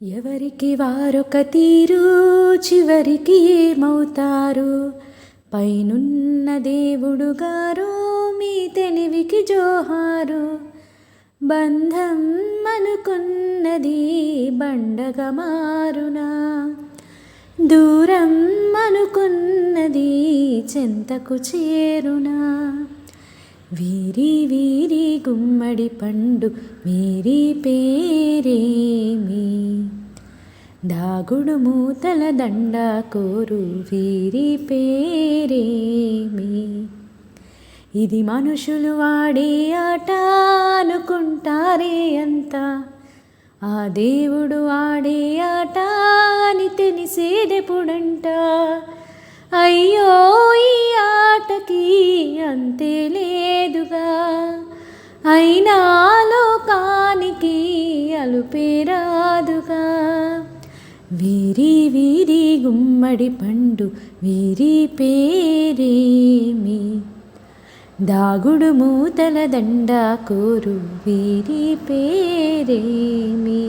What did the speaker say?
ఎవరికి వారొక తీరు చివరికి ఏమవుతారు? పైనున్న దేవుడు గారు మీ తెలివికి జోహారు. బంధం అనుకున్నది బండగా మారునా, దూరం అనుకున్నది చెంతకు చేరునా. వీరి వీరి గుమ్మడి పండు వీరి పేరేమి, దాగుడు మూతల దండ కోరు వీరి పేరేమి. ఇది మనుషులు వాడే ఆట అనుకుంటారే అంతా, ఆ దేవుడు ఆడే ఆట అని తెలిసేదెప్పుడంట. అయ్యో ఈ ఆటకి అంతే లేదుగా, అయినా లోకానికి అలుపేరాదుగా. వీరి వీరి గుమ్మడి పండు వీరి పేరేమి, దాగుడు మూతల దండ కోరు వీరి పేరేమి.